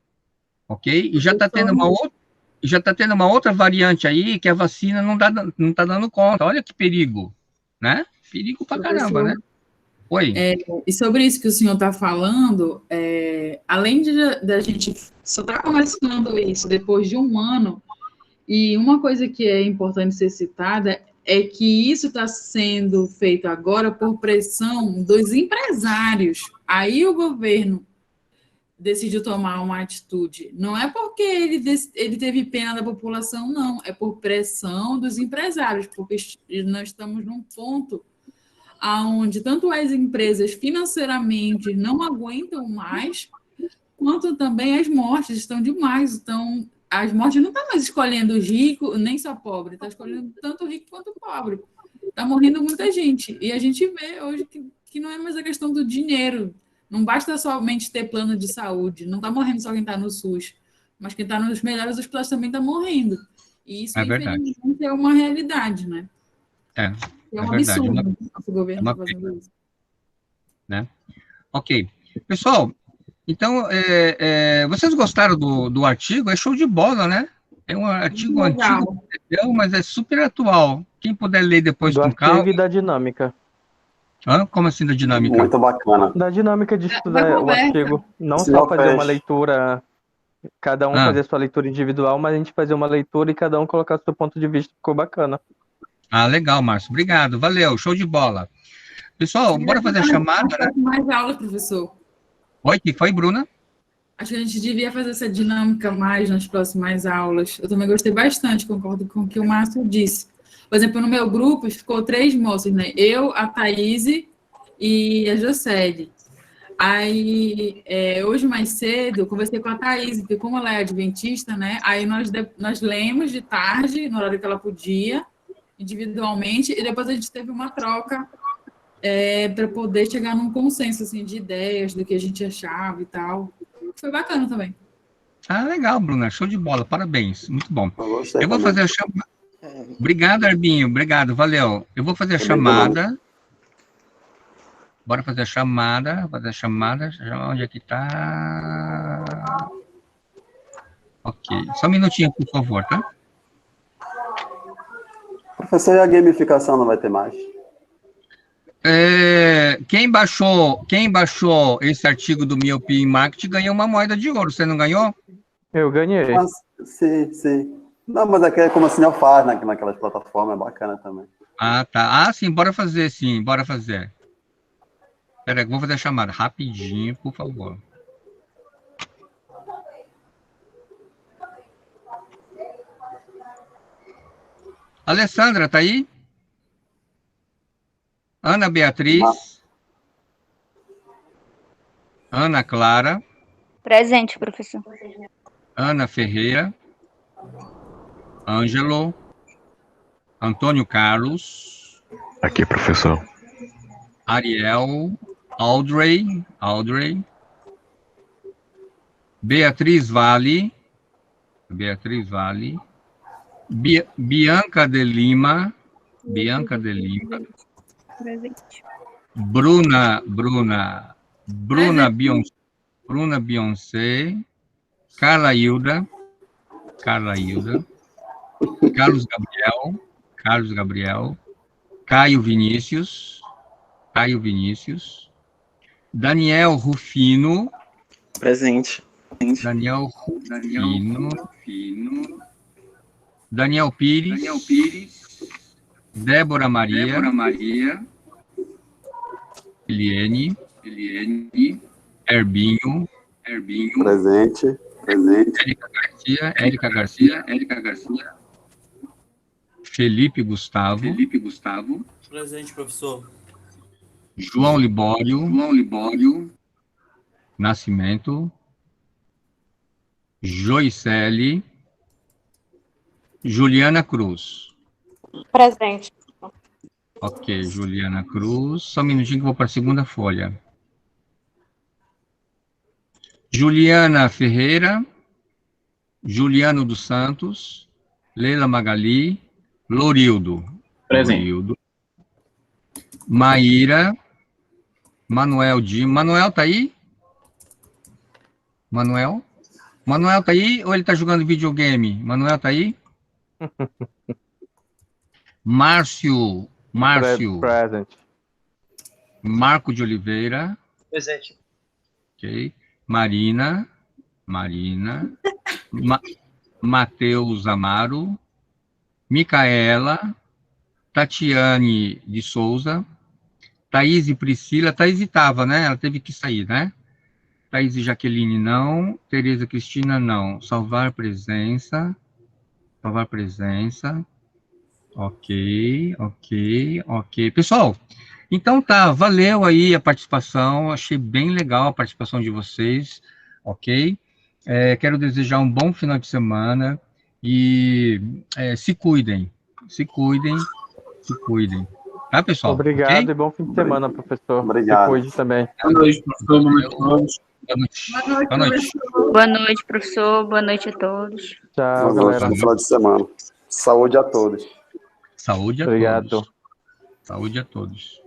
ok? E já está tendo uma outra variante aí que a vacina não tá dando conta. Olha que perigo, né? Perigo pra caramba, né? Oi. E sobre isso que o senhor está falando, além da gente só estar começando isso depois de um ano, e uma coisa que é importante ser citada é que isso está sendo feito agora por pressão dos empresários. Aí o governo decidiu tomar uma atitude. Não é porque ele teve pena da população, não. É por pressão dos empresários, porque nós estamos num ponto onde tanto as empresas financeiramente não aguentam mais, quanto também as mortes estão demais. Então, as mortes não estão mais escolhendo rico, nem só pobre, está escolhendo tanto rico quanto pobre. Está morrendo muita gente. E a gente vê hoje que não é mais a questão do dinheiro. Não basta somente ter plano de saúde. Não está morrendo só quem está no SUS. Mas quem está nos melhores hospitais também está morrendo. E isso, infelizmente, é uma realidade, né? É um absurdo o governo está fazendo isso. Né? Ok. Pessoal, então, vocês gostaram do artigo? É show de bola, né? É um artigo antigo, mas é super atual. Quem puder ler depois com calma. E da dinâmica. Como assim da dinâmica? Muito bacana. Da dinâmica de estudar o artigo. Não só fazer uma leitura, cada um fazer sua leitura individual, mas a gente fazer uma leitura e cada um colocar seu ponto de vista. Ficou bacana. Legal, Márcio. Obrigado. Valeu. Show de bola. Pessoal, bora fazer a chamada, né? Mais aula, professor. Oi, que foi, Bruna? Acho que a gente devia fazer essa dinâmica mais nas próximas aulas. Eu também gostei bastante, concordo com o que o Márcio disse. Por exemplo, no meu grupo ficou 3 moças, né? Eu, a Thaís e a Jocely. Aí, hoje mais cedo, eu conversei com a Thaís, porque como ela é adventista, né? Aí nós lemos de tarde, no horário que ela podia, individualmente, e depois a gente teve uma troca para poder chegar num consenso assim, de ideias do que a gente achava e tal. Foi bacana também. Legal, Bruna. Show de bola. Parabéns. Muito bom. Eu vou fazer a chamada. Obrigado, Arbinho. Obrigado. Valeu. Eu vou fazer a chamada. Bora fazer a chamada. Onde é que tá? Ok. Só um minutinho, por favor, tá? Professor, e a gamificação não vai ter mais? Quem baixou esse artigo do Miopia em Marketing ganhou uma moeda de ouro. Você não ganhou? Eu ganhei. Sim. Não, mas é como a Sinel faz naquelas plataformas, é bacana também. Tá. Sim, bora fazer, sim. Bora fazer. Peraí, vou fazer a chamada rapidinho, por favor. Alessandra, tá aí? Ana Beatriz. Ana Clara. Presente, professor. Ana Ferreira. Ângelo. Antônio Carlos. Aqui, professor. Ariel. Audrey. Beatriz Vale. Bianca de Lima. Presente. Bruna Beyoncé. Carla Hilda. Carlos Gabriel. Caio Vinícius. Daniel Rufino. Presente. Daniel Rufino. Daniel Pires. Débora Maria. Eliane. Herbinho. Presente. Érica Garcia. Felipe Gustavo. Presente, professor. João Libório. Nascimento. Joicele. Juliana Cruz. Presente. Ok, Juliana Cruz. Só um minutinho que eu vou para a segunda folha. Juliana Ferreira. Juliano dos Santos. Leila Magali. Lorildo. Presente. Morildo. Maíra. Manuel Di. Manuel tá aí? Manuel? Manuel tá aí ou ele tá jogando videogame? Manuel tá aí? Márcio. Present. Marco de Oliveira. Presente. Ok. Marina. Matheus Amaro. Micaela. Tatiane de Souza. Thaís e Priscila. Thaís estava, né? Ela teve que sair, né? Thaís e Jaqueline, não. Tereza Cristina, não. Salvar presença. Ok. Pessoal, então tá, valeu aí a participação. Achei bem legal a participação de vocês, ok? Quero desejar um bom final de semana e se cuidem. Tá, pessoal? Obrigado Okay? e bom fim de semana, professor. Obrigado. Se cuide também. Boa noite, professor. Boa noite a todos. Boa noite. Boa noite, professor. Boa noite a todos. Tchau, Boa galera. noite, final de semana. Saúde a todos. Saúde a Obrigado. todos. Saúde a todos.